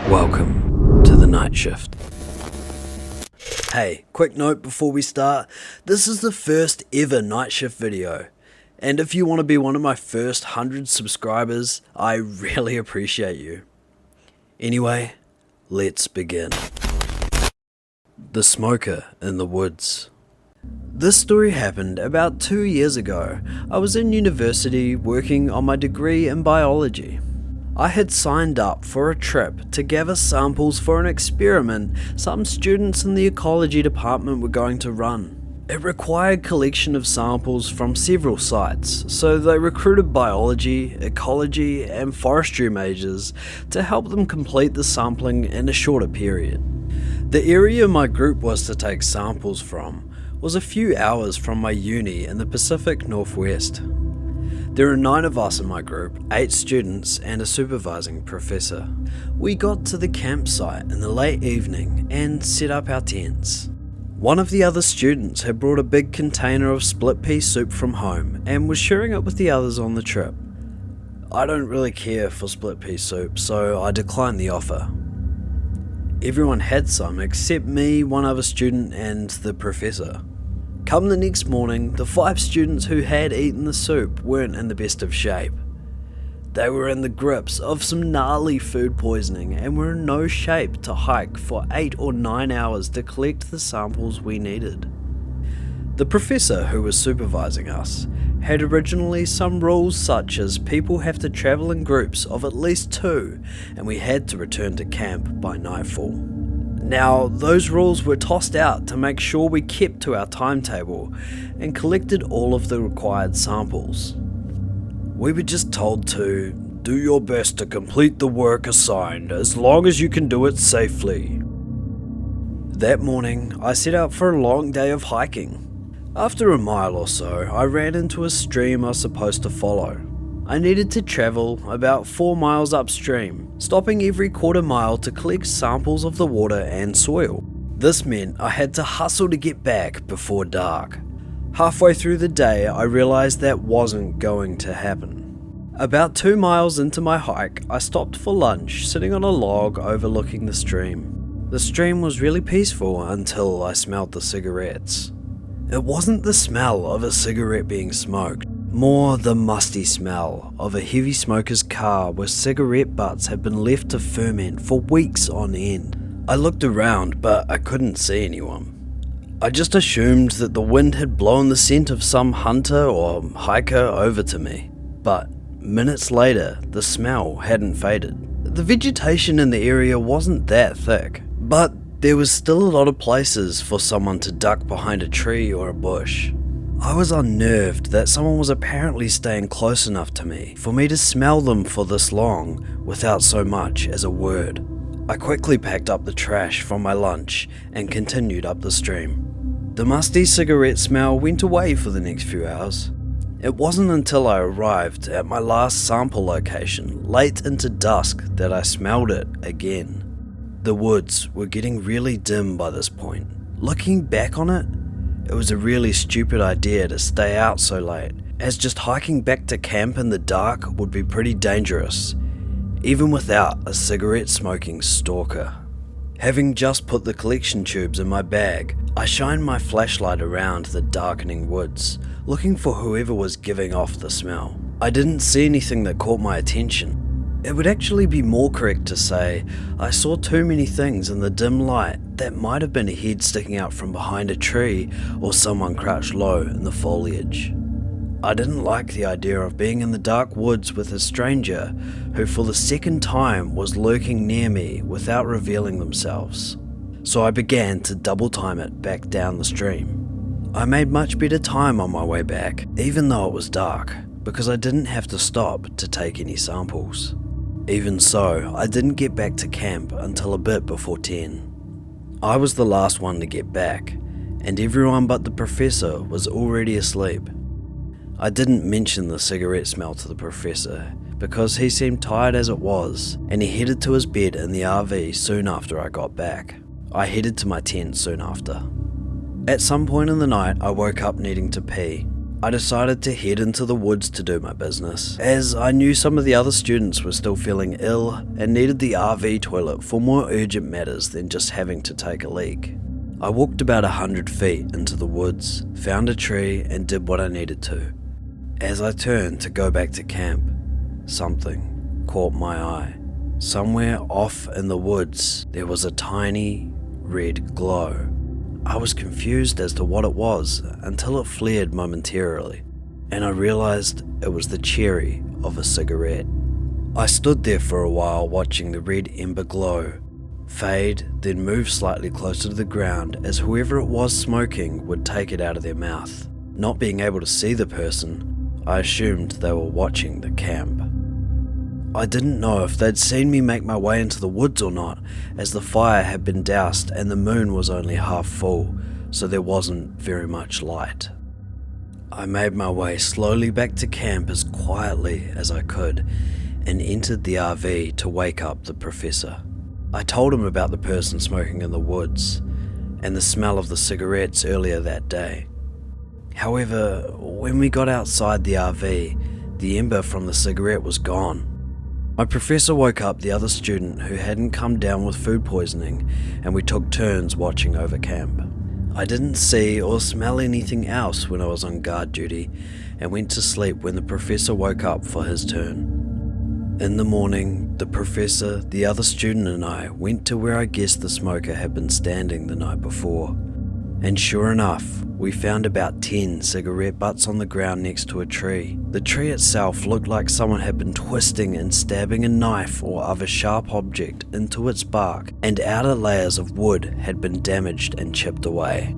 Welcome to the night shift. Hey, quick note before we start. This is the first ever night shift video. And if you want to be one of my first 100 subscribers, I really appreciate you. Anyway, let's begin. The smoker in the woods. This story happened about 2 years ago. I was in university working on my degree in biology. I had signed up for a trip to gather samples for an experiment some students in the ecology department were going to run. It required collection of samples from several sites, so they recruited biology, ecology, and forestry majors to help them complete the sampling in a shorter period. The area my group was to take samples from was a few hours from my uni in the Pacific Northwest. There are 9 of us in my group, 8 students and a supervising professor. We got to the campsite in the late evening and set up our tents. One of the other students had brought a big container of split pea soup from home and was sharing it with the others on the trip. I don't really care for split pea soup, so I declined the offer. Everyone had some except me, one other student and the professor. Come the next morning, the 5 students who had eaten the soup weren't in the best of shape. They were in the grips of some gnarly food poisoning and were in no shape to hike for 8 or 9 hours to collect the samples we needed. The professor who was supervising us had originally some rules such as people have to travel in groups of at least 2 and we had to return to camp by nightfall. Now, those rules were tossed out to make sure we kept to our timetable and collected all of the required samples. We were just told to do your best to complete the work assigned as long as you can do it safely. That morning, I set out for a long day of hiking. After a mile or so, I ran into a stream I was supposed to follow. I needed to travel about 4 miles upstream, stopping every quarter mile to collect samples of the water and soil. This meant I had to hustle to get back before dark. Halfway through the day, I realized that wasn't going to happen. About 2 miles into my hike, I stopped for lunch, sitting on a log overlooking the stream. The stream was really peaceful until I smelled the cigarettes. It wasn't the smell of a cigarette being smoked, more the musty smell of a heavy smoker's car where cigarette butts had been left to ferment for weeks on end. I looked around, but I couldn't see anyone. I just assumed that the wind had blown the scent of some hunter or hiker over to me. But minutes later, the smell hadn't faded. The vegetation in the area wasn't that thick, but there was still a lot of places for someone to duck behind a tree or a bush. I was unnerved that someone was apparently staying close enough to me for me to smell them for this long without so much as a word. I quickly packed up the trash from my lunch and continued up the stream. The musty cigarette smell went away for the next few hours. It wasn't until I arrived at my last sample location late into dusk that I smelled it again. The woods were getting really dim by this point. Looking back on it, it was a really stupid idea to stay out so late, as just hiking back to camp in the dark would be pretty dangerous, even without a cigarette smoking stalker. Having just put the collection tubes in my bag, I shined my flashlight around the darkening woods, looking for whoever was giving off the smell. I didn't see anything that caught my attention. It would actually be more correct to say I saw too many things in the dim light that might have been a head sticking out from behind a tree or someone crouched low in the foliage. I didn't like the idea of being in the dark woods with a stranger who for the second time was lurking near me without revealing themselves. So I began to double time it back down the stream. I made much better time on my way back, even though it was dark, because I didn't have to stop to take any samples. Even so, I didn't get back to camp until a bit before 10. I was the last one to get back, and everyone but the professor was already asleep. I didn't mention the cigarette smell to the professor because he seemed tired as it was, and he headed to his bed in the RV soon after I got back. I headed to my tent soon after. At some point in the night, I woke up needing to pee. I decided to head into the woods to do my business, as I knew some of the other students were still feeling ill and needed the RV toilet for more urgent matters than just having to take a leak. I walked about 100 feet into the woods, found a tree and did what I needed to. As I turned to go back to camp, something caught my eye. Somewhere off in the woods, there was a tiny red glow. I was confused as to what it was until it flared momentarily, and I realized it was the cherry of a cigarette. I stood there for a while watching the red ember glow, fade, then move slightly closer to the ground as whoever it was smoking would take it out of their mouth. Not being able to see the person, I assumed they were watching the camp. I didn't know if they'd seen me make my way into the woods or not, as the fire had been doused and the moon was only half full, so there wasn't very much light. I made my way slowly back to camp as quietly as I could and entered the RV to wake up the professor. I told him about the person smoking in the woods and the smell of the cigarettes earlier that day. However, when we got outside the RV, the ember from the cigarette was gone. My professor woke up the other student who hadn't come down with food poisoning, and we took turns watching over camp. I didn't see or smell anything else when I was on guard duty, and went to sleep when the professor woke up for his turn. In the morning, the professor, the other student and I went to where I guessed the smoker had been standing the night before. And sure enough, we found about 10 cigarette butts on the ground next to a tree. The tree itself looked like someone had been twisting and stabbing a knife or other sharp object into its bark, and outer layers of wood had been damaged and chipped away.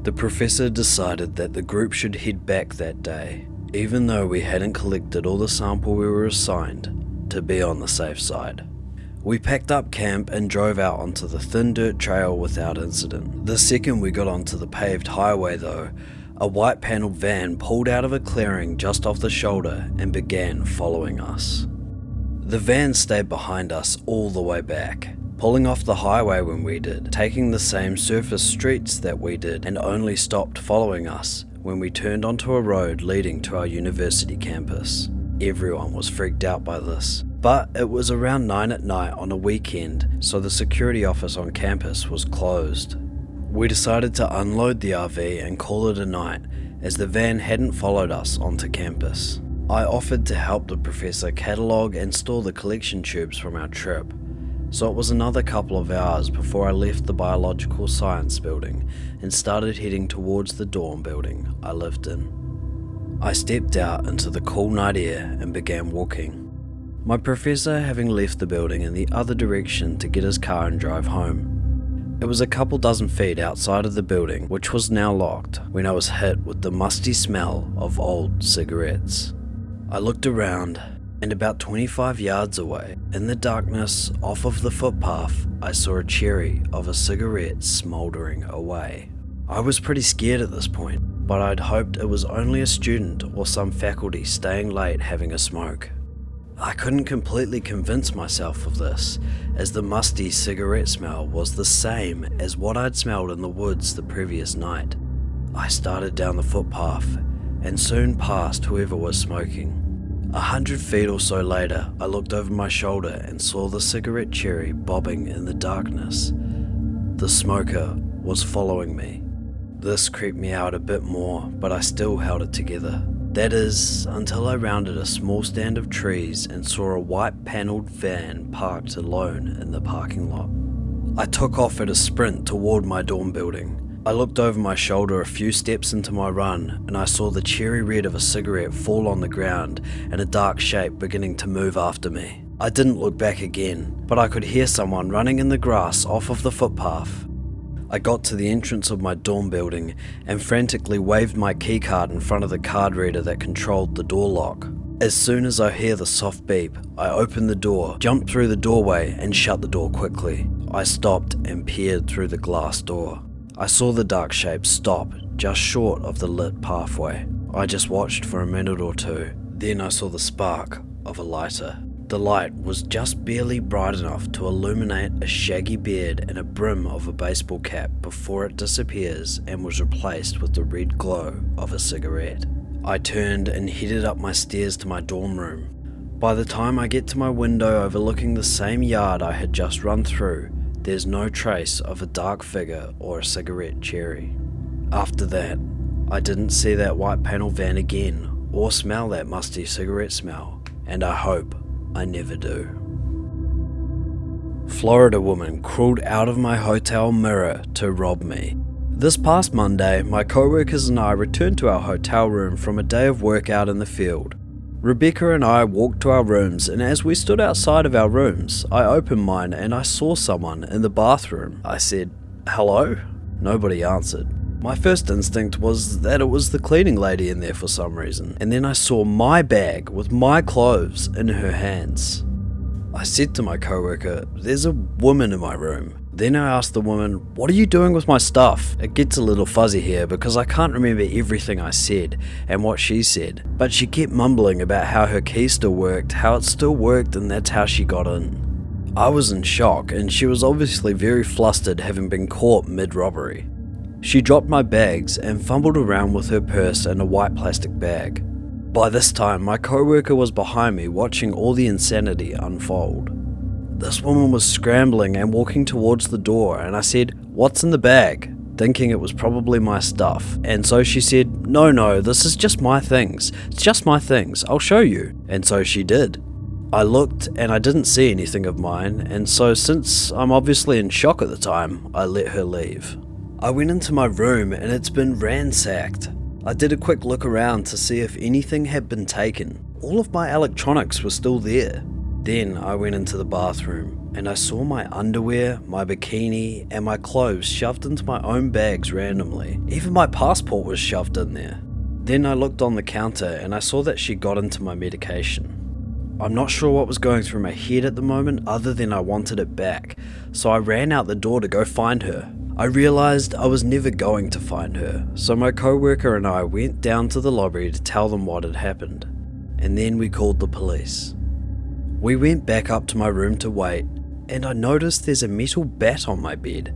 The professor decided that the group should head back that day, even though we hadn't collected all the sample we were assigned, to be on the safe side. We packed up camp and drove out onto the thin dirt trail without incident. The second we got onto the paved highway though, a white panelled van pulled out of a clearing just off the shoulder and began following us. The van stayed behind us all the way back, pulling off the highway when we did, taking the same surface streets that we did, and only stopped following us when we turned onto a road leading to our university campus. Everyone was freaked out by this. But it was around 9 at night on a weekend, so the security office on campus was closed. We decided to unload the RV and call it a night, as the van hadn't followed us onto campus. I offered to help the professor catalogue and store the collection tubes from our trip, so it was another couple of hours before I left the biological science building and started heading towards the dorm building I lived in. I stepped out into the cool night air and began walking, my professor having left the building in the other direction to get his car and drive home. It was a couple dozen feet outside of the building, which was now locked, when I was hit with the musty smell of old cigarettes. I looked around, and about 25 yards away, in the darkness off of the footpath, I saw a cherry of a cigarette smouldering away. I was pretty scared at this point, but I'd hoped it was only a student or some faculty staying late having a smoke. I couldn't completely convince myself of this, as the musty cigarette smell was the same as what I'd smelled in the woods the previous night. I started down the footpath and soon passed whoever was smoking. 100 feet or so later, I looked over my shoulder and saw the cigarette cherry bobbing in the darkness. The smoker was following me. This creeped me out a bit more, but I still held it together. That is, until I rounded a small stand of trees and saw a white panelled van parked alone in the parking lot. I took off at a sprint toward my dorm building. I looked over my shoulder a few steps into my run, and I saw the cherry red of a cigarette fall on the ground and a dark shape beginning to move after me. I didn't look back again, but I could hear someone running in the grass off of the footpath. I got to the entrance of my dorm building and frantically waved my keycard in front of the card reader that controlled the door lock. As soon as I hear the soft beep, I opened the door, jumped through the doorway and shut the door quickly. I stopped and peered through the glass door. I saw the dark shape stop just short of the lit pathway. I just watched for a minute or two, then I saw the spark of a lighter. The light was just barely bright enough to illuminate a shaggy beard and a brim of a baseball cap before it disappears and was replaced with the red glow of a cigarette. I turned and headed up my stairs to my dorm room. By the time I get to my window overlooking the same yard I had just run through, there's no trace of a dark figure or a cigarette cherry. After that, I didn't see that white panel van again or smell that musty cigarette smell, and I hope I never do. Florida woman crawled out of my hotel mirror to rob me. This past Monday, my co-workers and I returned to our hotel room from a day of work out in the field. Rebecca and I walked to our rooms, and as we stood outside of our rooms, I opened mine and I saw someone in the bathroom. I said, "Hello?" Nobody answered. My first instinct was that it was the cleaning lady in there for some reason, and then I saw my bag with my clothes in her hands. I said to my co-worker, "There's a woman in my room." Then I asked the woman, "What are you doing with my stuff?" It gets a little fuzzy here because I can't remember everything I said and what she said, but she kept mumbling about how her key still worked, how it still worked, and that's how she got in. I was in shock, and she was obviously very flustered having been caught mid-robbery. She dropped my bags and fumbled around with her purse and a white plastic bag. By this time, my co-worker was behind me watching all the insanity unfold. This woman was scrambling and walking towards the door, and I said, "What's in the bag?" thinking it was probably my stuff. And so she said, No, this is just my things. It's just my things. I'll show you." And so she did. I looked and I didn't see anything of mine, and so since I'm obviously in shock at the time, I let her leave. I went into my room and it's been ransacked. I did a quick look around to see if anything had been taken. All of my electronics were still there. Then I went into the bathroom and I saw my underwear, my bikini, and my clothes shoved into my own bags randomly. Even my passport was shoved in there. Then I looked on the counter and I saw that she got into my medication. I'm not sure what was going through my head at the moment other than I wanted it back, so I ran out the door to go find her. I realised I was never going to find her, so my co-worker and I went down to the lobby to tell them what had happened, and then we called the police. We went back up to my room to wait, and I noticed there's a metal bat on my bed,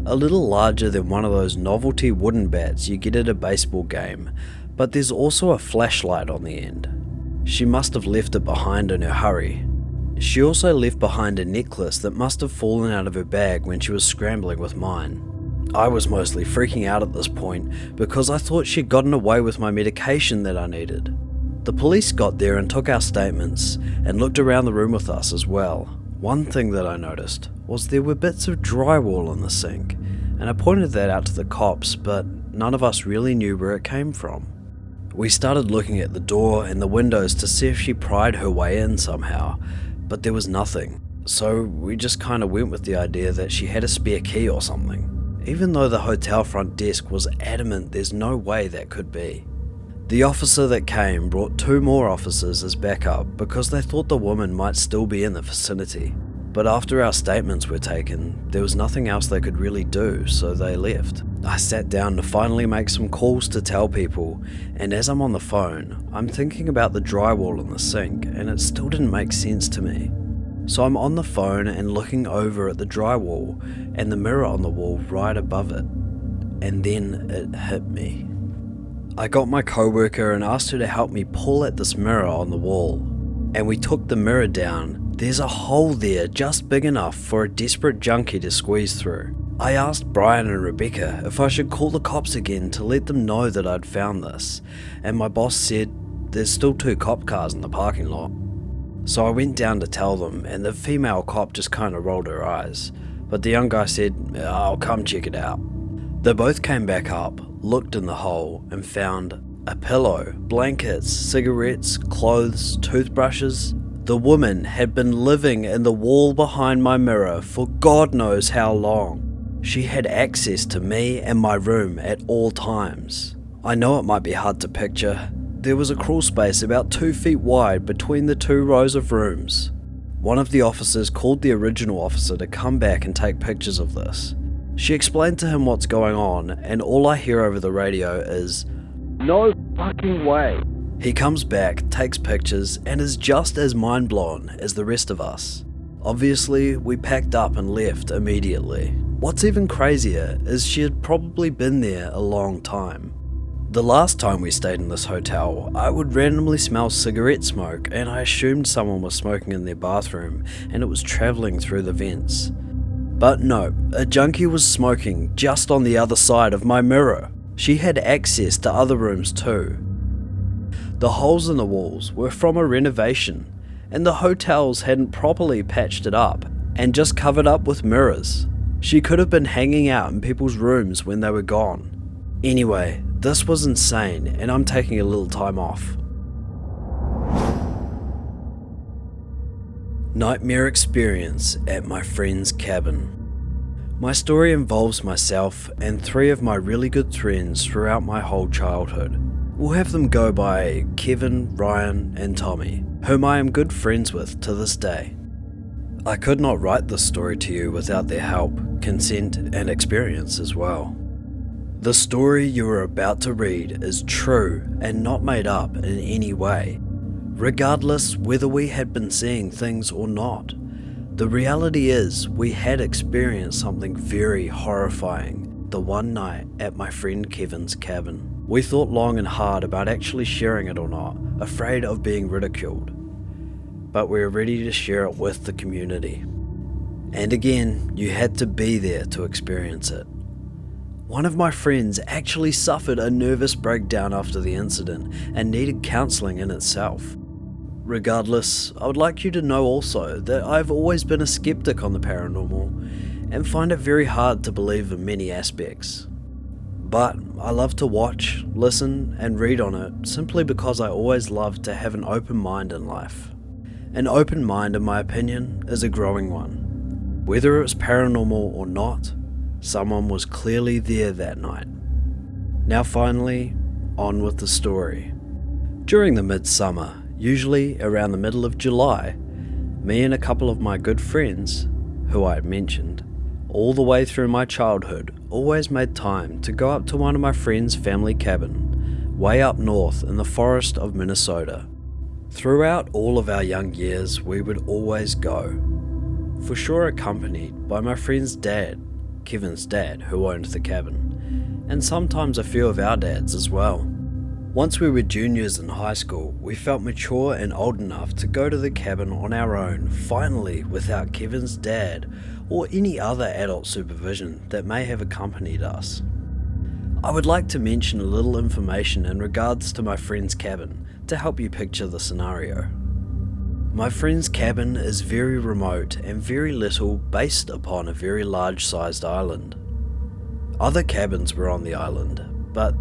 a little larger than one of those novelty wooden bats you get at a baseball game, but there's also a flashlight on the end. She must have left it behind in her hurry. She also left behind a necklace that must have fallen out of her bag when she was scrambling with mine. I was mostly freaking out at this point because I thought she'd gotten away with my medication that I needed. The police got there and took our statements and looked around the room with us as well. One thing that I noticed was there were bits of drywall in the sink, and I pointed that out to the cops, but none of us really knew where it came from. We started looking at the door and the windows to see if she pried her way in somehow, but there was nothing, so we just kind of went with the idea that she had a spare key or something, even though the hotel front desk was adamant there's no way that could be. The officer that came brought 2 more officers as backup because they thought the woman might still be in the vicinity, but after our statements were taken, there was nothing else they could really do, so they left. I sat down to finally make some calls to tell people, and as I'm on the phone, I'm thinking about the drywall in the sink, and it still didn't make sense to me. So I'm on the phone and looking over at the drywall and the mirror on the wall right above it, and then it hit me. I got my co-worker and asked her to help me pull at this mirror on the wall, and we took the mirror down. There's a hole there just big enough for a desperate junkie to squeeze through. I asked Brian and Rebecca if I should call the cops again to let them know that I'd found this, and my boss said there's still 2 cop cars in the parking lot. So I went down to tell them, and the female cop just kind of rolled her eyes, but the young guy said, "I'll come check it out." They both came back up, looked in the hole, and found a pillow, blankets, cigarettes, clothes, toothbrushes. The woman had been living in the wall behind my mirror for God knows how long. She had access to me and my room at all times. I know it might be hard to picture. There was a crawl space about 2 feet wide between the 2 rows of rooms. One of the officers called the original officer to come back and take pictures of this. She explained to him what's going on, and all I hear over the radio is, "No fucking way." He comes back, takes pictures, and is just as mind-blown as the rest of us. Obviously, we packed up and left immediately. What's even crazier is she had probably been there a long time. The last time we stayed in this hotel, I would randomly smell cigarette smoke and I assumed someone was smoking in their bathroom and it was travelling through the vents. But no, a junkie was smoking just on the other side of my mirror. She had access to other rooms too. The holes in the walls were from a renovation, and the hotels hadn't properly patched it up and just covered up with mirrors. She could have been hanging out in people's rooms when they were gone. Anyway, this was insane and I'm taking a little time off. Nightmare experience at my friend's cabin. My story involves myself and 3 of my really good friends throughout my whole childhood. We'll have them go by Kevin, Ryan and Tommy, whom I am good friends with to this day. I could not write this story to you without their help, consent and experience as well. The story you are about to read is true and not made up in any way, regardless whether we had been seeing things or not. The reality is we had experienced something very horrifying the one night at my friend Kevin's cabin. We thought long and hard about actually sharing it or not, afraid of being ridiculed. But we were ready to share it with the community. And again, you had to be there to experience it. One of my friends actually suffered a nervous breakdown after the incident and needed counselling in itself. Regardless, I would like you to know also that I've always been a skeptic on the paranormal and find it very hard to believe in many aspects. But I love to watch, listen and read on it simply because I always love to have an open mind in life. An open mind, in my opinion, is a growing one. Whether it was paranormal or not, someone was clearly there that night. Now finally, on with the story. During the midsummer, usually around the middle of July, me and a couple of my good friends, who I had mentioned, all the way through my childhood, always made time to go up to one of my friend's family cabin, way up north in the forest of Minnesota. Throughout all of our young years, we would always go, for sure accompanied by my friend's dad, Kevin's dad, who owned the cabin, and sometimes a few of our dads as well. Once we were juniors in high school, we felt mature and old enough to go to the cabin on our own, finally without Kevin's dad or any other adult supervision that may have accompanied us. I would like to mention a little information in regards to my friend's cabin to help you picture the scenario. My friend's cabin is very remote and very little based upon a very large sized island. Other cabins were on the island, but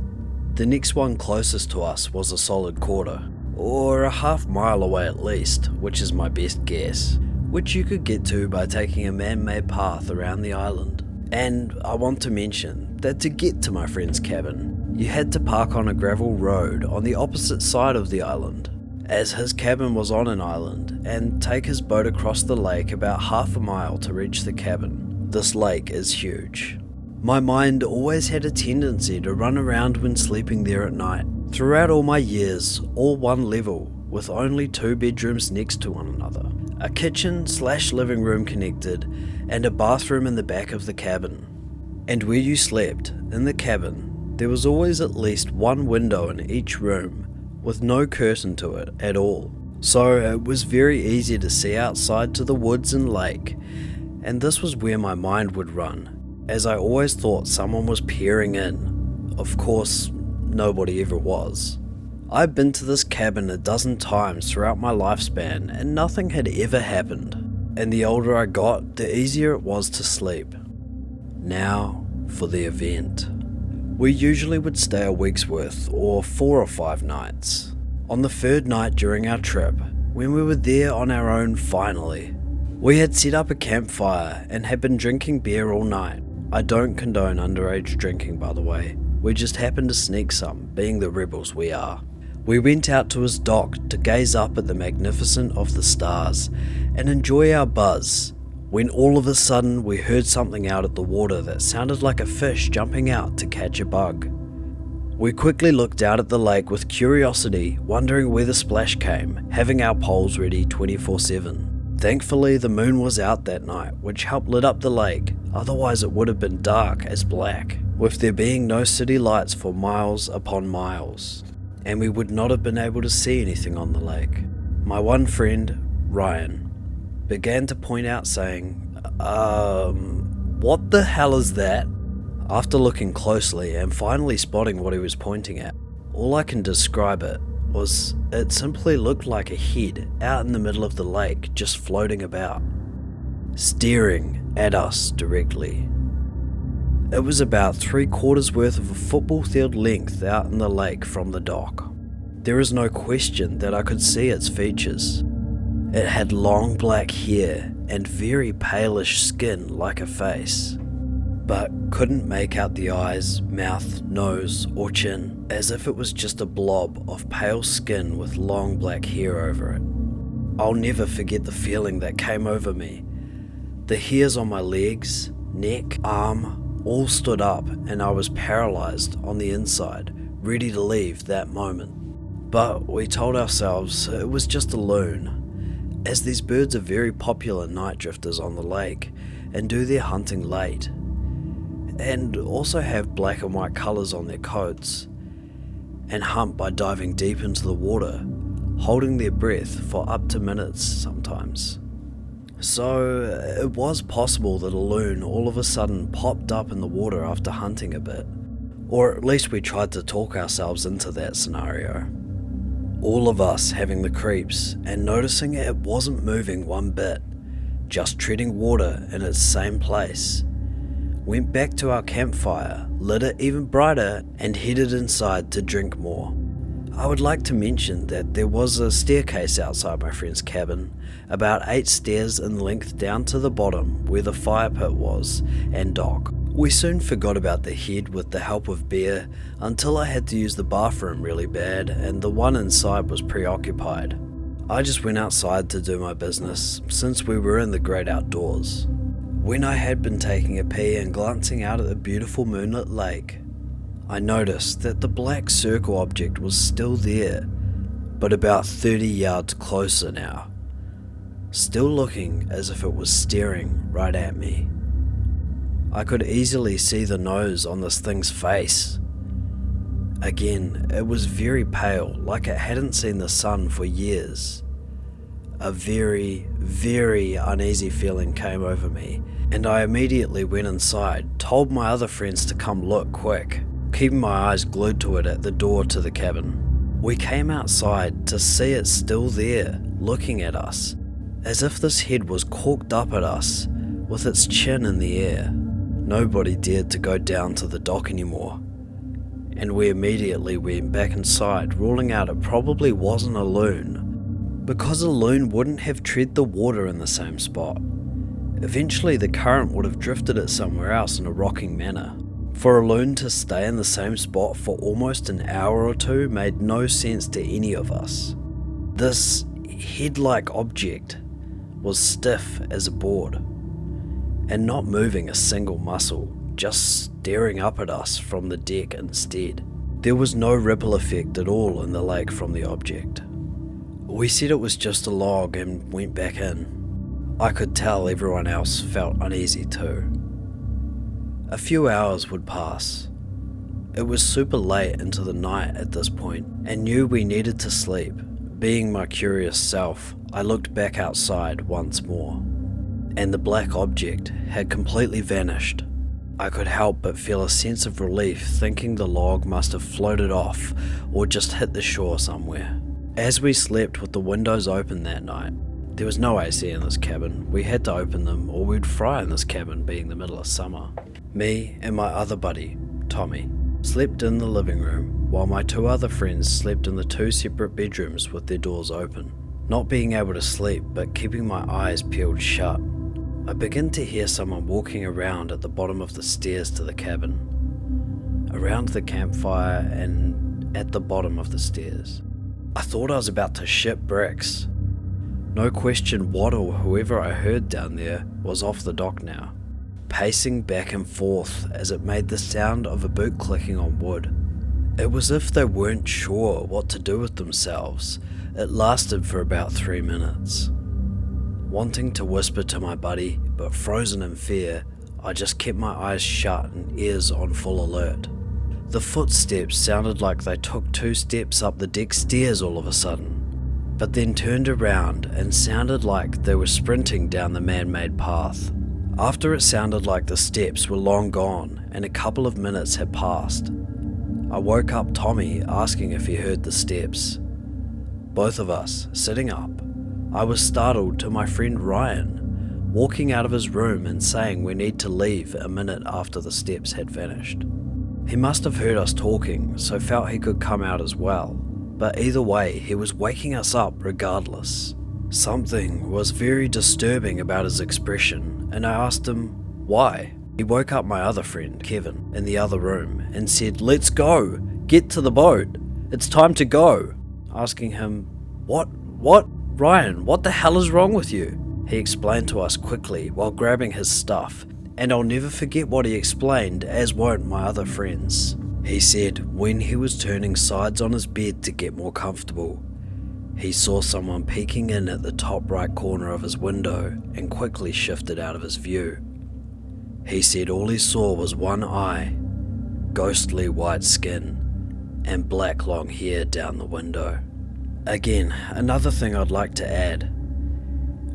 the next one closest to us was a solid quarter, or a half mile away at least, which is my best guess, which you could get to by taking a man-made path around the island. And I want to mention that to get to my friend's cabin, you had to park on a gravel road on the opposite side of the island, as his cabin was on an island, and take his boat across the lake about half a mile to reach the cabin. This lake is huge. My mind always had a tendency to run around when sleeping there at night. Throughout all my years, all one level, with only 2 bedrooms next to one another, a kitchen/living room connected, and a bathroom in the back of the cabin. And where you slept, in the cabin, there was always at least one window in each room, with no curtain to it at all. So it was very easy to see outside to the woods and lake, and this was where my mind would run, as I always thought someone was peering in. Of course, nobody ever was. I've been to this cabin a dozen times throughout my lifespan and nothing had ever happened, and the older I got, the easier it was to sleep. Now for the event. We usually would stay a week's worth, or 4 or 5 nights. On the 3rd night during our trip, when we were there on our own finally, we had set up a campfire and had been drinking beer all night. I don't condone underage drinking, by the way. We just happened to sneak some, being the rebels we are. We went out to his dock to gaze up at the magnificence of the stars and enjoy our buzz, when all of a sudden we heard something out at the water that sounded like a fish jumping out to catch a bug. We quickly looked out at the lake with curiosity, wondering where the splash came, having our poles ready 24/7. Thankfully the moon was out that night, which helped lit up the lake, otherwise it would have been dark as black. with there being no city lights for miles upon miles, and we would not have been able to see anything on the lake. My one friend, Ryan, began to point out saying, what the hell is that? After looking closely and finally spotting what he was pointing at, all I can describe it was it simply looked like a head out in the middle of the lake just floating about, staring at us directly. It was about 3/4 worth of a football field length out in the lake from the dock. There is no question that I could see its features. It had long black hair and very palish skin like a face, but couldn't make out the eyes, mouth, nose, or chin, as if it was just a blob of pale skin with long black hair over it. I'll never forget the feeling that came over me. The hairs on my legs, neck, arm, all stood up, and I was paralyzed on the inside, ready to leave that moment. But we told ourselves it was just a loon, as these birds are very popular night drifters on the lake and do their hunting late, and also have black and white colours on their coats, and hunt by diving deep into the water, holding their breath for up to minutes sometimes. So it was possible that a loon all of a sudden popped up in the water after hunting a bit, or at least we tried to talk ourselves into that scenario. All of us having the creeps and noticing it wasn't moving one bit, just treading water in its same place. Went back to our campfire, lit it even brighter, and headed inside to drink more. I would like to mention that there was a staircase outside my friend's cabin, about 8 stairs in length down to the bottom where the fire pit was and dock. We soon forgot about the head with the help of beer until I had to use the bathroom really bad and the one inside was preoccupied. I just went outside to do my business since we were in the great outdoors. When I had been taking a pee and glancing out at the beautiful moonlit lake, I noticed that the black circle object was still there, but about 30 yards closer now, still looking as if it was staring right at me. I could easily see the nose on this thing's face. Again, it was very pale, like it hadn't seen the sun for years. A very, very uneasy feeling came over me, and I immediately went inside, told my other friends to come look quick, keeping my eyes glued to it at the door to the cabin. We came outside to see it still there, looking at us, as if this head was corked up at us, with its chin in the air. Nobody dared to go down to the dock anymore, and we immediately went back inside, ruling out it probably wasn't a loon, because a loon wouldn't have tread the water in the same spot. Eventually the current would have drifted it somewhere else in a rocking manner. For a loon to stay in the same spot for almost an hour or two made no sense to any of us. This head-like object was stiff as a board, and not moving a single muscle, just staring up at us from the deck instead. There was no ripple effect at all in the lake from the object. We said it was just a log and went back in. I could tell everyone else felt uneasy too. A few hours would pass. It was super late into the night at this point and knew we needed to sleep. Being my curious self, I looked back outside once more, and the black object had completely vanished. I could help but feel a sense of relief, thinking the log must have floated off or just hit the shore somewhere. As we slept with the windows open that night, there was no AC in this cabin. We had to open them or we'd fry in this cabin, being the middle of summer. Me and my other buddy, Tommy, slept in the living room while my 2 other friends slept in the 2 separate bedrooms with their doors open. Not being able to sleep but keeping my eyes peeled shut, I began to hear someone walking around at the bottom of the stairs to the cabin, around the campfire and at the bottom of the stairs. I thought I was about to shit bricks. No question what or whoever I heard down there was off the dock now, pacing back and forth as it made the sound of a boot clicking on wood. It was as if they weren't sure what to do with themselves. It lasted for about 3 minutes. Wanting to whisper to my buddy, but frozen in fear, I just kept my eyes shut and ears on full alert. The footsteps sounded like they took 2 steps up the deck stairs all of a sudden, but then turned around and sounded like they were sprinting down the man-made path. After it sounded like the steps were long gone and a couple of minutes had passed, I woke up Tommy asking if he heard the steps. Both of us sitting up, I was startled to my friend Ryan walking out of his room and saying we need to leave a minute after the steps had vanished. He must have heard us talking, so felt he could come out as well, but either way he was waking us up regardless. Something was very disturbing about his expression, and I asked him why. He woke up my other friend, Kevin, in the other room and said, "Let's go, get to the boat, it's time to go." Asking him, What, Ryan, what the hell is wrong with you? He explained to us quickly while grabbing his stuff, and I'll never forget what he explained, as won't my other friends. He said when he was turning sides on his bed to get more comfortable, he saw someone peeking in at the top right corner of his window and quickly shifted out of his view. He said all he saw was one eye, ghostly white skin, and black long hair down the window. Again, another thing I'd like to add.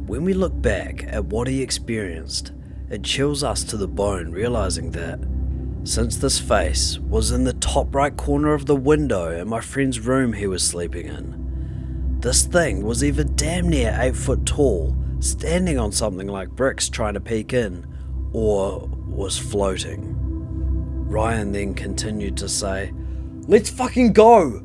When we look back at what he experienced, it chills us to the bone realizing that, since this face was in the top right corner of the window in my friend's room he was sleeping in, this thing was either damn near 8 foot tall, standing on something like bricks trying to peek in, or was floating. Ryan then continued to say, "Let's fucking go!"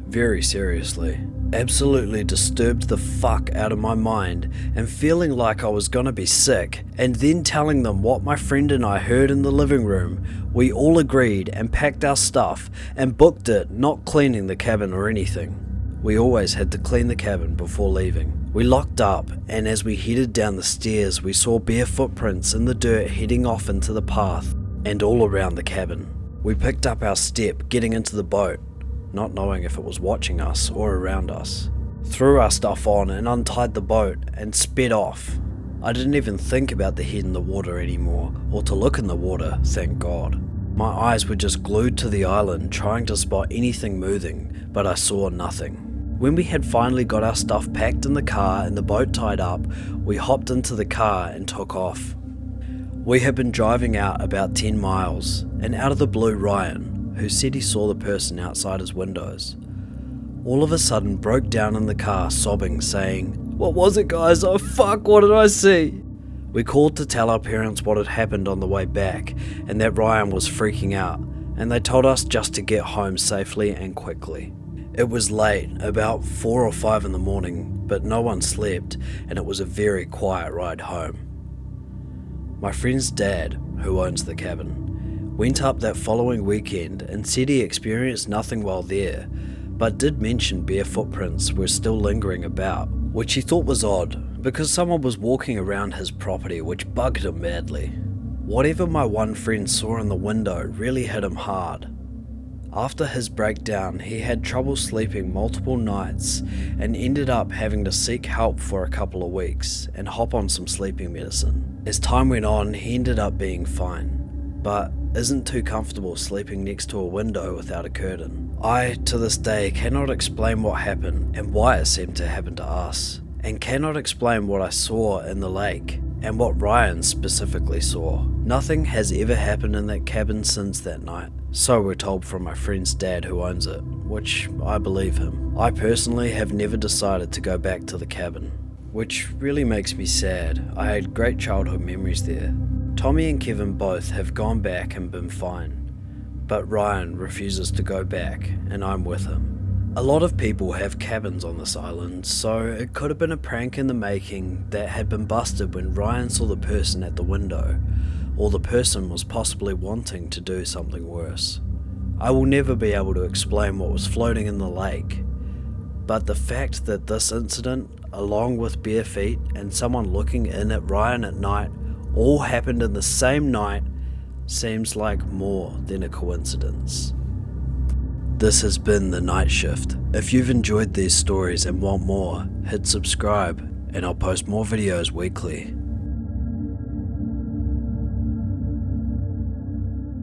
Very seriously. Absolutely disturbed the fuck out of my mind and feeling like I was gonna be sick, and then telling them what my friend and I heard in the living room. We all agreed and packed our stuff and booked it, not cleaning the cabin or anything. We always had to clean the cabin before leaving. We locked up, and as we headed down the stairs we saw bare footprints in the dirt heading off into the path and all around the cabin. We picked up our step getting into the boat, not knowing if it was watching us or around us, threw our stuff on and untied the boat and sped off. I didn't even think about the head in the water anymore, or to look in the water, thank God. My eyes were just glued to the island trying to spot anything moving, but I saw nothing. When we had finally got our stuff packed in the car and the boat tied up, we hopped into the car and took off. We had been driving out about 10 miles, and out of the blue Ryan, who said he saw the person outside his windows, all of a sudden broke down in the car sobbing, saying, "What was it, guys? Oh fuck, what did I see?" We called to tell our parents what had happened on the way back and that Ryan was freaking out, and they told us just to get home safely and quickly. It was late, about 4 or 5 in the morning, but no one slept and it was a very quiet ride home. My friend's dad, who owns the cabin, went up that following weekend and said he experienced nothing while there, but did mention bare footprints were still lingering about, which he thought was odd because someone was walking around his property, which bugged him madly. Whatever my one friend saw in the window really hit him hard. After his breakdown, he had trouble sleeping multiple nights and ended up having to seek help for a couple of weeks and hop on some sleeping medicine. As time went on, he ended up being fine, but isn't too comfortable sleeping next to a window without a curtain. I, to this day, cannot explain what happened and why it seemed to happen to us, and cannot explain what I saw in the lake and what Ryan specifically saw. Nothing has ever happened in that cabin since that night, so we're told from my friend's dad who owns it, which I believe him. I personally have never decided to go back to the cabin, which really makes me sad. I had great childhood memories there. Tommy and Kevin both have gone back and been fine, but Ryan refuses to go back and I'm with him. A lot of people have cabins on this island, so it could have been a prank in the making that had been busted when Ryan saw the person at the window, or the person was possibly wanting to do something worse. I will never be able to explain what was floating in the lake, but the fact that this incident, along with bare feet and someone looking in at Ryan at night, all happened in the same night seems like more than a coincidence. This has been The Night Shift. If you've enjoyed these stories and want more, hit subscribe and I'll post more videos weekly.